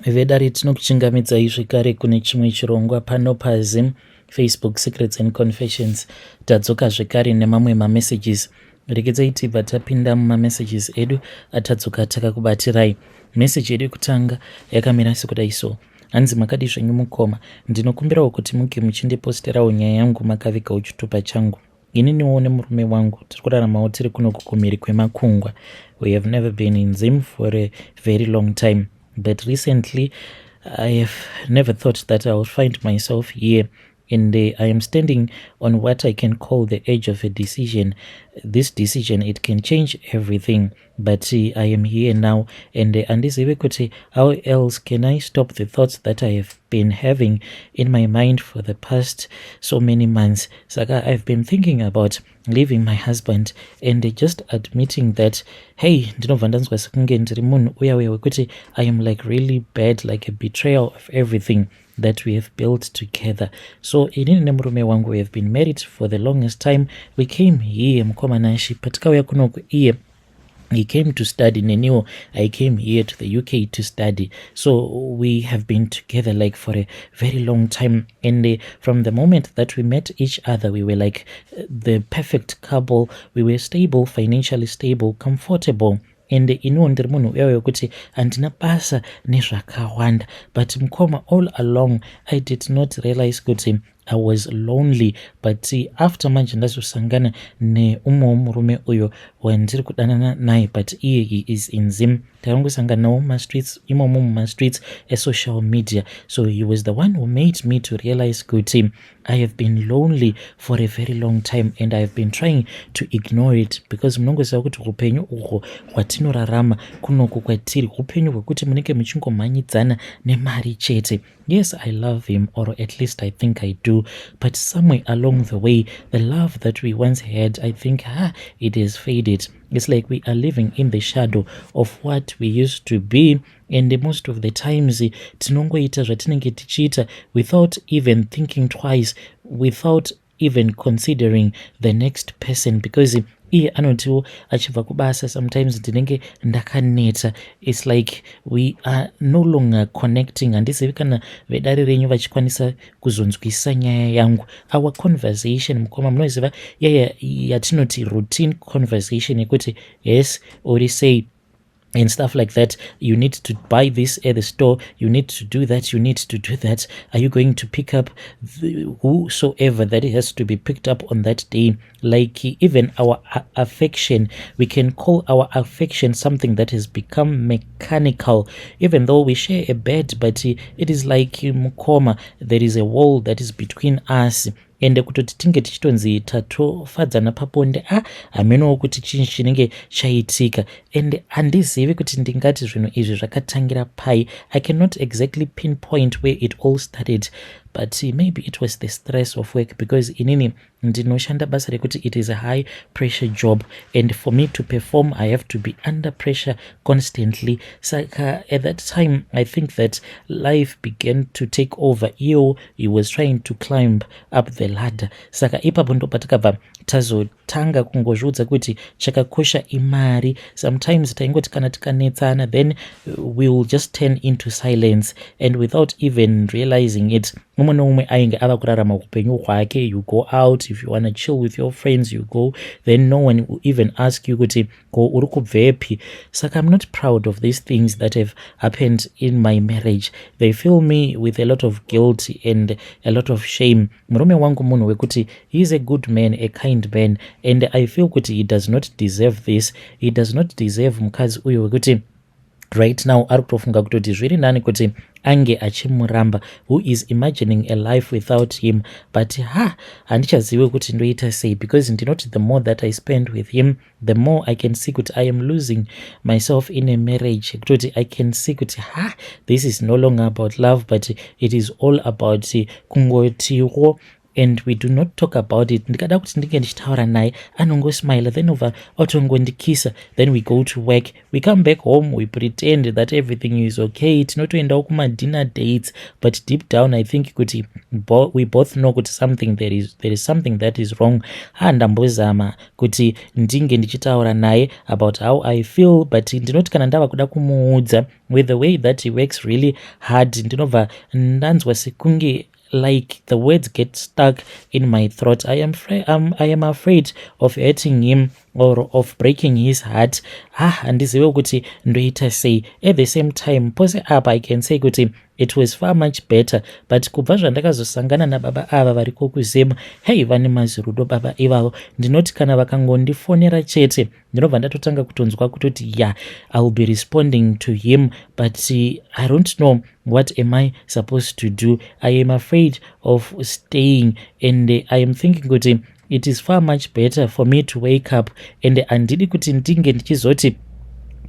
vedare tinokuchingamidzai zvekare kune chimwe chirongwa pano paZim Facebook Secrets and Confessions. Tadzoka zvekare nemamwe mamessages. Rekedzai tibva tapinda mumamessages edu atadzoka takakubatirai. Message yedu yekutanga yakamira sekudai so: hanzi makadi zvenyu mukoma, ndinokumbirawo kuti muge muchindiposterawo nyaya yangu makavigawo chitupa changu. Ininiwo nemurume wangu tiri kuraramawo tiri kuno kukumhiri kwemakungwa. We have never been in Zim for a very long time, but recently I have never thought that I would find myself here, and I am standing on what I can call the edge of a decision. This decision, it can change everything, but I am here now, and andizive kuti how else can I stop the thoughts that I have been having in my mind for the past so many months. Saka I've been thinking about leaving my husband and just admitting that, hey, ndinobva ndanzwa sekunge ndiri munhu uya wekuti I am like really bad, like a betrayal of everything that we have built together. So inini nemurume wangu, we have been married for the longest time. We came here mukomanashi patikauya kunoku iye he came to study, neniwo I came here to the UK to study. So we have been together like for a very long time, and from the moment that we met each other, we were like the perfect couple. We were stable, financially stable, comfortable, and iniwo ndiri munhu uya wekuti handina basa nezvakawanda, but mukoma, all along I did not realize kuti I was lonely. But after manje ndazosangana neumwe murume uyo wandiri kudanana naye, but iye he is in Zim. Takangosangana nawo mumastreets, imomo mumastreets social media. So he was the one who made me to realize kuti I have been lonely for a very long time, and I have been trying to ignore it, because munongoziva kuti upenyu uhwo hwatinorarama kunoku kwatiri upenyu hwekuti munenge muchingomhanyidzana nemari chete. Yes, I love him, or at least I think I do, but somewhere along the way, the love that we once had, I think it has faded. It's like we are living in the shadow of what we used to be, and most of the times tinongoita zvatinenge tichiita without even thinking twice, without even considering the next person, because iye anotiwo achibva kubasa, sometimes ndinenge ndakaneta. It's like we are no longer connecting. Handizivi kana vedare renyu vachikwanisa kuzonzwisisa nyaya yangu. Our conversation, mukoma, munoziva yaya yatinoti routine conversation yekuti yes, uri say and stuff like that. You need to buy this at the store, you need to do that, you need to do that. Are you going to pick up whosoever that it has to be picked up on that day? Like even our affection, we can call our affection something that has become mechanical, even though we share a bed, but it is like mukoma, there is a wall that is between us. Ende kutoti tinge tichitonzi tatofadzana paponde hamenowo kuti chinhu chinenge chaitika, ende handizivi kuti ndingati zvinhu izvi zvakatangira pai. I cannot exactly pinpoint where it all started, but maybe it was the stress of work, because inini ndinoshanda basa rekuti it is a high pressure job, and for me to perform I have to be under pressure constantly. Saka at that time I think that life began to take over. He was trying to climb up the ladder. Saka ipapo ndo patakabva tazotanga kungozviudza kuti chakakosha imari. Sometimes taingoti kana tikanetsana, then we will just turn into silence, and without even realizing it, umwe neumwe ainge ava kurarama upenyu hwake. You go out, if you want to chill with your friends you go, then no one will even ask you kuti go uri kubvepi. Saka I'm not proud of these things that have happened in my marriage. They fill me with a lot of guilt and a lot of shame. Murume wangu munhu wekuti he is a good man, a kind man, and I feel kuti he does not deserve this. He does not deserve mukadzi uyo wekuti right now ari kutofunga kutoti zviri nani kuti ange achimuramba, who is imagining a life without him. But handichazivi kuti ndoita sei, because ndinoti the more that I spend with him, the more I can see kuti I am losing myself in a marriage. Kutoti I can see kuti this is no longer about love, but it is all about kungotiwo and we do not talk about it, ndikada kuti ndinge ndichitaura naye anongosmile, then over otongondikisa, then we go to work, we come back home, we pretend that everything is okay, tinotoendawo kuma-dinner dates, but deep down I think kuti we both know kuti there is something that is wrong. Ndambozama kuti ndinge ndichitaura naye about how I feel, but ndinoti kana ndava kuda kumuudza with the way that he works really hard, ndinobva ndanzwa sekunge like the words get stuck in my throat. I am afraid of hurting him or of breaking his heart. Handizive kuti ndoita sei. At the same time, pose apa I can say kuti it was far much better, but kubva zvandakazosangana nababa ava variko kuzema, hey, vane mazirudo baba ivavo, ndinoti kana vakangondifonera chete ndinobva ndatotanga kutonzwa kutoti yeah, I will be responding to him, but I don't know what am I supposed to do. I am afraid of staying, and I am thinking kuti it is far much better for me to wake up, and handidi kuti ndinge ndichizoti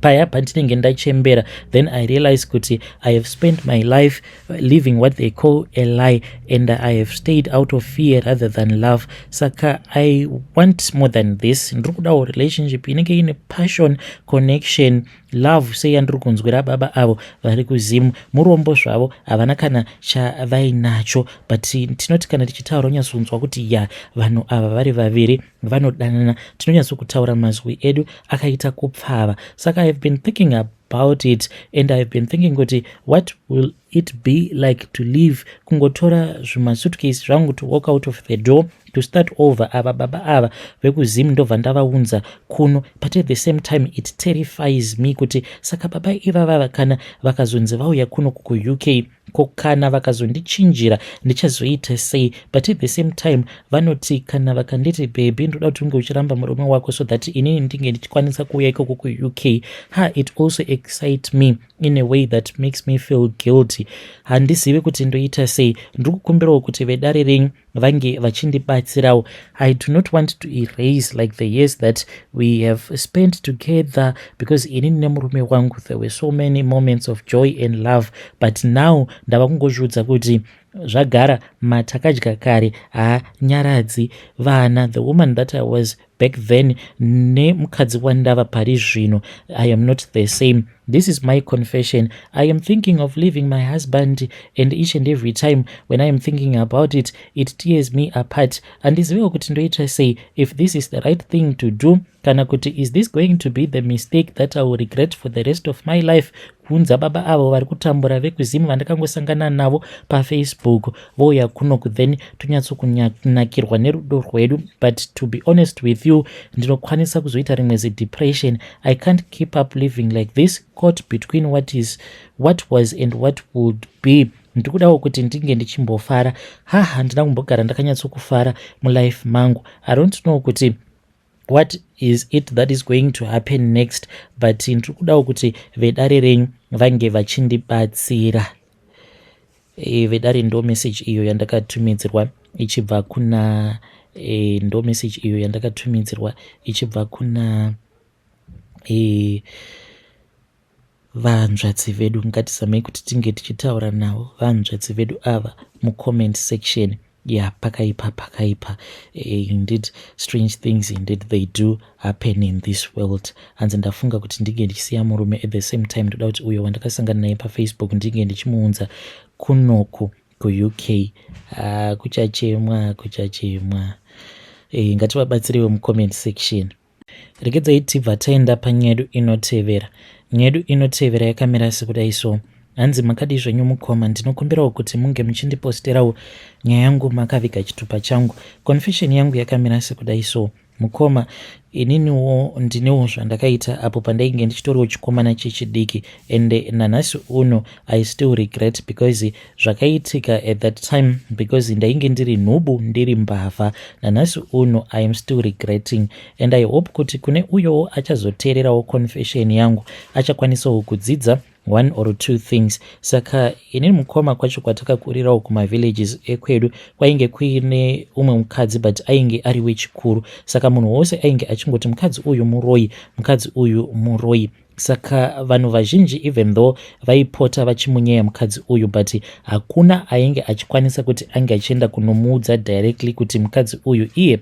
paya pandinenge ndachembera, then I realize kuti I have spent my life living what they call a lie, and I have stayed out of fear rather than love. Saka I want more than this. Ndiri kudawo relationship inenge ine passion, connection, love. Sei yandiri kunzwira baba avo vari kuzimu, murombo zvavo havana kana chavainacho, but tinoti kana tichitaura unyatsonzwa kuti ya vanhu ava vari vaviri vanodanana, tinonyatsokutaura mazwi edu akaita kupfava. Saka I have been thinking about it, and I have been thinking kuti what will it be like to live, kungotora zvimasuitcase zvangu, to walk out of the door, to start over. Ava baba ava vekuzimu ndobva ndavaunza kuno, but at the same time it terrifies me kuti saka baba ivava kana vakazonzi vauya kuno kuku-UK, kokana vakazondichinjira ndichazoita sei. But at the same time vanoti kana vakanditi baby ndoda kuti unge uchiramba murume wako so that inini ndinge ndichikwanisa kuuya ikoko kuku-UK, it also excites me in a way that makes me feel guilty. Handizivi kuti ndoita sei. Ndiri kukumbirawo kuti vedare renyu vange vachindibatsirawo. I do not want to erase like the years that we have spent together, because inini nemurume wangu there were so many moments of joy and love, but now ndava kungozviudza kuti zvagara matakadya kare, nyaradzi, vana, the woman that I was back then nemukadzi wandava pari zvino, I am not the same. This is my confession. I am thinking of leaving my husband, and each and every time when I am thinking about it, it tears me apart. Handizivewo kuti ndoita sei, if this is the right thing to do, kana kuti is this going to be the mistake that I will regret for the rest of my life. Kunza baba avo vari kutambura vekuzimu vandakangosangana navo paFacebook vouya kunoku, then tonyatsokunakirwa nerudo rwedu. But to be honest with you, ndinokwanisa kuzoita rimwe zidepression. I can't keep up living like this, caught between what was and what would be. Ndikudawo kuti ndinge ndichimbofara. Handina kumbogara ndakanyatsokufara mulife mangu. I don't know kuti what is it that is going to happen next, but ndikudawo kuti vedare renyu vange vachindibatsira. Vedare ndo message iyo yandakatumidzirwa ichibva kuna ndo message iyo yandakatumidzirwa ichibva kuna vanzvadzi vedu. Ngatisamei kuti tinge tichitaura navo vanzvadzi vedu ava mucomment section. Yeah, pakaipa. Indeed, strange things indeed they do happen in this world. Hanzi ndafunga kuti ndinge ndichisiya murume, at the same time ndoda kuti uyo wandakasangana naye paFacebook ndinge ndichimuunza kunoku ku-UK. Kuchachemwa. Ngativabatsirewo mucomment section. Regedzai tibva taenda panyedu inotevera. Nyedu inotevera yakamira sekudai so. Hanzi makadi zvenyu mukoma, ndinokumbirawo kuti munge muchindiposterawo nyaya yangu makaviga chitupa changu. Confession yangu yakamira sekudai so. Mukoma, ininiwo ndinewo zvandakaita apo pandainge ndichitoriwo chikomana chechidiki, and nanhasi uno I still regret because zvakaitika at that time, because ndainge ndiri nhubu, ndiri mbavha. Nanhasi uno I am still regretting, and I hope kuti kune uyowo achazoteererawo confession yangu achakwanisawo kudzidza one or two things. Saka inini mukoma kwacho kwatakakurirawo kumavillages ekwedu kwainge kuine umwe mukadzi but ainge ari wechikuru, saka munhu wose ainge achingoti mukadzi uyu muroi, mukadzi uyu muroi. Saka vanhu vazhinji even though vaipota vachimunyeya mukadzi uyu but hakuna ainge achikwanisa kuti ange achienda kunomuudza directly kuti mukadzi uyu iye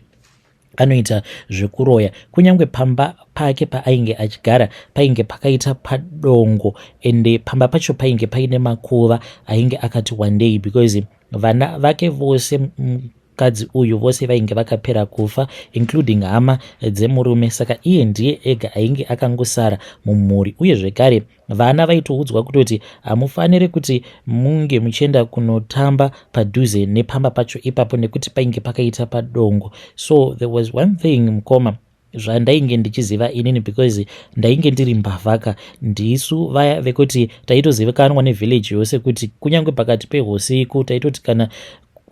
anoita zvekuroya. Kunyange pamba pake paainge achigara painge pakaita padongo ende pamba pacho painge paine makuva ainge akati one day, because vana vake vose mukadzi uyu vose vainge vakapera kufa including hama dzemurume, saka iye ndiye ega ainge akangosara mumhuri. Uye zvekare vana vaitoudzwa kutoti hamufaniri kuti munge muchienda kunotamba padhuze nepamba pacho ipapo nekuti painge pakaita padongo. So there was one thing mukoma zvandainge ndichiziva inini, because ndainge ndiri mbavhaka, ndisu vaya vekuti taitozivikanwa nevillage yose kuti kunyange pakati pehusiku taitoti kana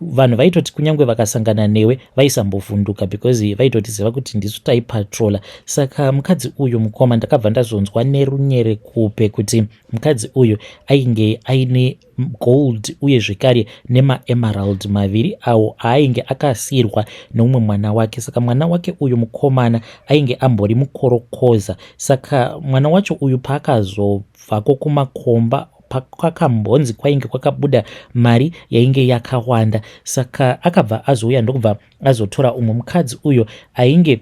vanhu vaitoti kunyange vakasangana newe vaisambovhunduka because vaitotiziva kuti ndisu taipatrola. Saka mukadzi uyu mukoma ndakabva ndazonzwa nerunyere kupe kuti mukadzi uyu ainge aine gold uye zvekare nemaemerald maviri awo ainge akasirwa neumwe mwana wake. Saka mwana wake uyu mukomana ainge ambori mukorokoza. Saka mwana wacho uyu paakazobvako kumakomba kwakambonzi kwainge kwakabuda mari yainge yakawanda, saka akabva azouya ndokubva azotora umwe mukadzi uyo ainge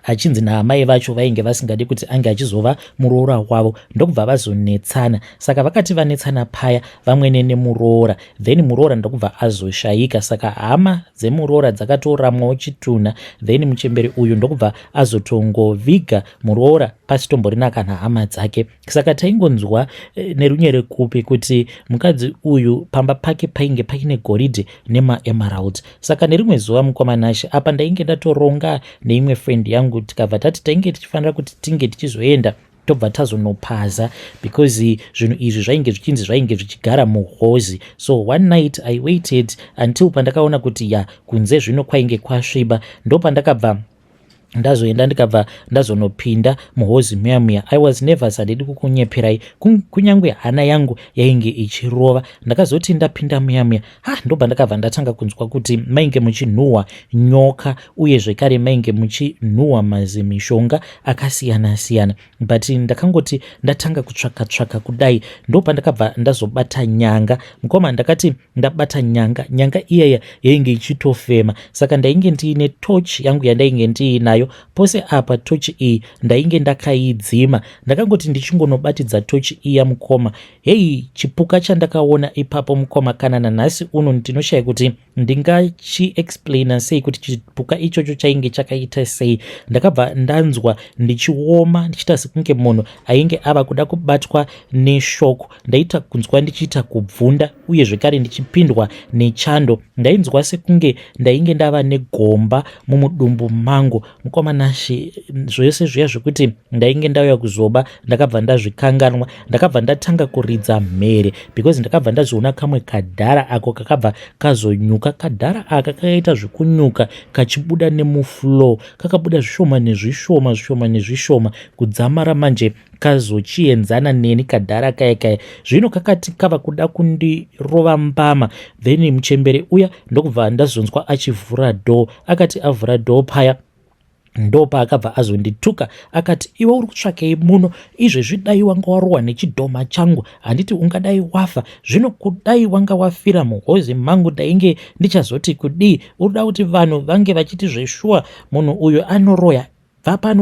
achinzi naamai vacho vainge vasingadi kuti ange achizova muroora wavo, ndokubva vazonetsana. Saka vakati vanetsana paya vamwene nemuroora, then muroora ndokubva azoshayika. Saka hama dzemuroora dzakatoramwawo chitunha, then muchemberi uyu ndokubva azotongoviga muroora pasitomborina kana hama dzake. Saka taingonzwa nerunyere kupi kuti mukadzi uyu pamba pake painge paine goridhe nemaemerald. Saka nerimwe zuva mukomanashi apa ndainge ndatoronga neimwe friend yangu tikabva tati tainge tichifanira kuti tinge tichizoenda tobva tazonopaza, because zvinhu izvi zvainge zvichinzi zvainge zvichigara muhozi. So one night I waited until pandakaona kuti kunze zvino kwainge kwasviba, ndo pandakabva ndazoenda ndikabva ndazonopinda muhozi muya. I was nervous, handidi kukunyeperai, kunyange hana yangu yainge ichirova. Ndakazoti ndapinda muya ndobva ndakabva ndatanga kunzwa kuti mainge muchinhuhwa nyoka uye zvekare mainge muchinhuhwa mazimishonga akasiyana siyana, but ndakangoti ndatanga kutsvaka kudai ndopandakabva ndazobata nyanga. Mukoma ndakati ndabata nyanga iyaya yainge ichitofema, saka ndainge ndiine torch yangu yandainge ndiinayo. Pose apa tochi iyi ndainge ndakaidzima, ndakangoti ndichingonobatidza tochi iya mukoma, hei chipuka chandakaona ipapo mukoma, kana nanhasi uno ndinoshaya kuti ndingachiexplaina sei kuti chipuka ichocho chainge chakaita sei. Ndakabva ndanzwa ndichioma ndichita sekunge munhu ainge ava kuda kubatwa neshoko, ndaita kunzwa ndichiita kubvunda uye zvekare ndichipindwa nechando. Ndainzwa sekunge ndainge ndava negomba mumudumbu mangu mukoma nashi. Zvose zviya zvekuti ndainge ndauya kuzoba ndakabva ndazvikanganwa, ndakabva ndatanga kuridza mhere because ndakabva ndazoona kamwe kadhara ako kakabva kazonyuka. Kadhara aka kakaita zvikunyuka kachibuda nemufloor, kakabuda zvishoma nezvishoma kudzamara manje kazochienzana neni kadhara kaya. Zvino kakati kava kuda kundirova mbama, then muchembere uya ndokubva ndazonzwa achivhura door. Akati avhura door paya ndopa akabva azondituka akati, iwe uri kutsvakei muno? Izvezvi dai wanga warohwa nechidhoma changu, handiti ungadai wafa. Zvino kudai wanga wafira muhozi mangu ndainge ndichazoti kudii? Urida kuti vanhu vange vachiti zveshuwa munhu uyu anoroya,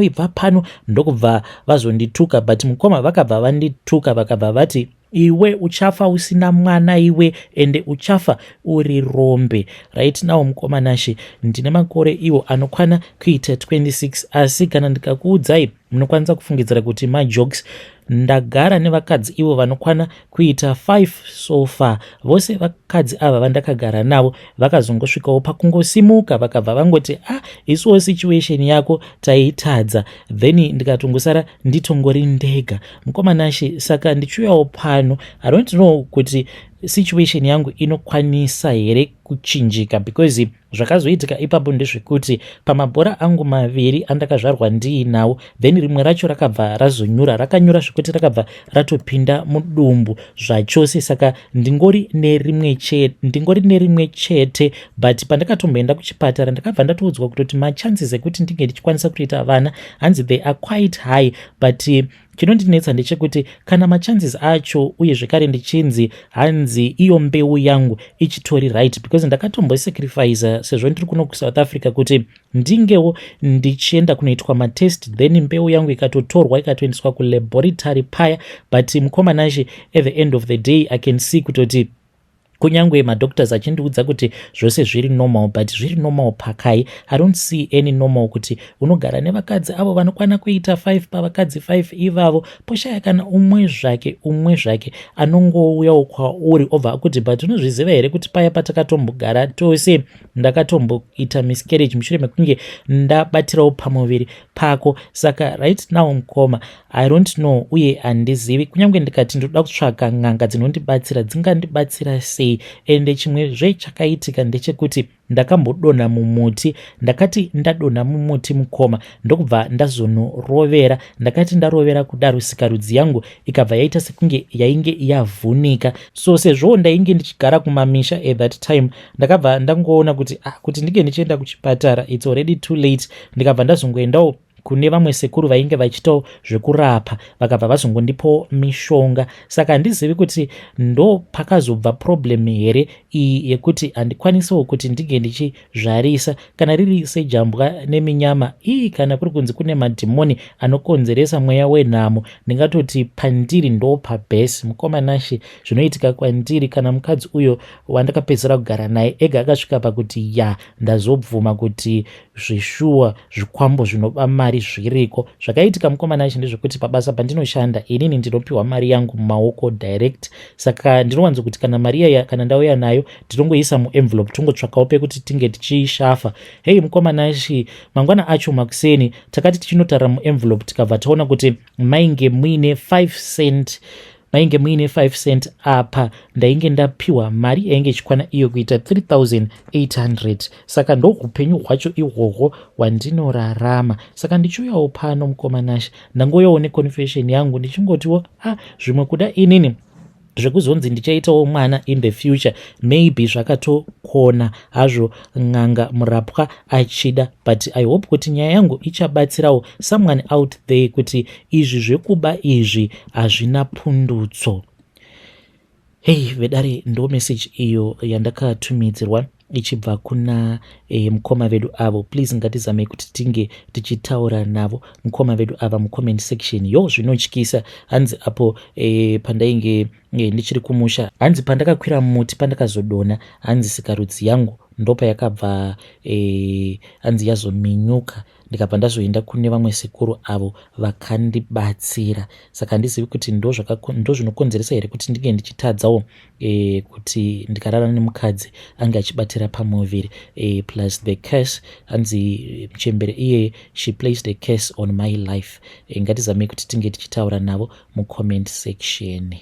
ibva pano. Ndokubva vazondituka, but mukoma vakabva vandituka vakabva vati, iwe uchafa usina mwana iwe, ende uchafa uri rombe. Right now mukomanashi ndine makore iwo anokwana kuita 26, asi kana ndikakuudzai munokwanisa kufungidzira kuti majokes. Ndagara nevakadzi ivo vanokwana kuita 5 so far. Vose vakadzi ava vandakagara navo vakazongosvikawo pakungosimuka vakabva vangoti isuwo situation yako taitadza, then ndikatongosara nditongori ndega mukomanashi. Saka ndichiuyawo pano, I don't know kuti situation yangu inokwanisa here kuchinjika, because zvakazoitika ipapo ndezvekuti pamabhora angu maviri andakazvarwa ndiinawo, then rimwe racho rakabva razonyura, rakanyura zvekuti rakabva ratopinda mudumbu zvachose. Saka ndingori nerimwe chete, but pandakatomboenda kuchipatara ndakabva ndatoudzwa kutoti machances ekuti ndinge ndichikwanisa kuita vana hanzi they are quite high, but chinondinetsa ndechekuti kana machances acho uye zvekare ndichinzi hanzi iyo mbeu yangu ichitori right, because ndakatombosacrifice sezvo ndiri kuno kuSouth Africa kuti ndingewo ndichienda kunoitwa matest, then mbeu yangu ikatotorwa ikatoendeswa kulaboratory paya, but mukomanashi at the end of the day I can see kutoti kunyange madoctors achindiudza kuti zvose zviri normal, but zviri normal pakai? I don't see any normal kuti unogara nevakadzi avo vanokwana kuita 5 pavakadzi 5 ivavo, poshaya kana umwe zvake anongouyawo kwauri obva kuti but unozviziva here kuti paya patakatombogara tose ndakatomboita miscarriage mushure mekunge ndabatirawo pamuviri pako. Saka right now mukoma I don't know, uye handizivi, kunyange ndikati ndoda kutsvaga n'anga dzinondibatsira dzingandibatsira sei. Ende chimwezve chakaitika ndechekuti ndakambodonha mumuti, ndakati ndadonha mumuti mukoma ndokubva ndazonorovera, ndakati ndarovera kudaro sikarudzi yangu ikabva yaita sekunge yainge yavhunika. So sezvo ndainge ndichigara kumamisha at that time, ndakabva ndangoona kuti ndinge ndichienda kuchipatara it's already too late. Ndikabva ndazongoendawo kune vamwe sekuru vainge vachitawo zvekurapa, vakabva vazongondipo mishonga. Saka handizivi kuti ndo pakazobva problem here iyi yekuti handikwanisawo kuti ndige ndichizvarisa, kana riri sejambwa neminyama iyi, kana kuri kunzi kune madhimoni anokonzeresa mweya wenhamo, ndingatoti pandiri ndo pabhesi. Mukomanashi zvinoitika kwandiri kana mukadzi uyo wandakapedzera kugara naye ega akasvika pakuti ndazobvuma kuti zvishuwa zvikwambo zvinoba mari zviriko. Zvakaitika mukomanashi ndezvekuti pabasa pandinoshanda inini ndinopiwa mari yangu mumaoko direct. Saka ndinowanzo kuti kana mari iya kana ndauya nayo tinongoisa muenvelope tongotsvakawo pekuti tinge tichishafa. Hei mukomanashi, mangwana acho makuseni takati tichinotarira muenvelope tikabva taona kuti mainge muine 5 cent apa ndainge ndapiwa mari yainge ichikwana iyo kuita 3800. Saka ndo upenyu hwacho ihwohwo hwandinorarama. Saka ndichiuyawo pano mukomanashi ndangoyawo neconfession yangu ndichingotiwo zvimwe kuda inini zvekuzonzi ndichaitawo mwana in the future, maybe zvakatokona hazvo n'anga murapwa achida, but I hope kuti nyaya yangu ichabatsirawo someone out there kuti izvi zvekuba izvi hazvina pundutso. Hei vedare, ndo message iyo yandakatumidzirwa ichibva kuna mukoma vedu avo. Please ngatizame kuti tinge tichitaura navo mukoma vedu ava mucomment section. Zvinotyisa hanzi apo pandainge ndichiri kumusha, hanzi pandakakwira muti pandakazodonha, hanzi sikarudzi yangu ndopa yakabva hanzi yazominyuka, ndikabva ndazoenda kune vamwe sekuru avo vakandibatsira. Saka handizivi kuti ndo zvinokonzeresa here kuti ndinge ndichitadzawo kuti ndikarara nemukadzi ange achibatira pamuviri, plus the curse, hanzi mchembere iye she placed a curse on my life. Ngatizame kuti tinge tichitaura navo mucomment section.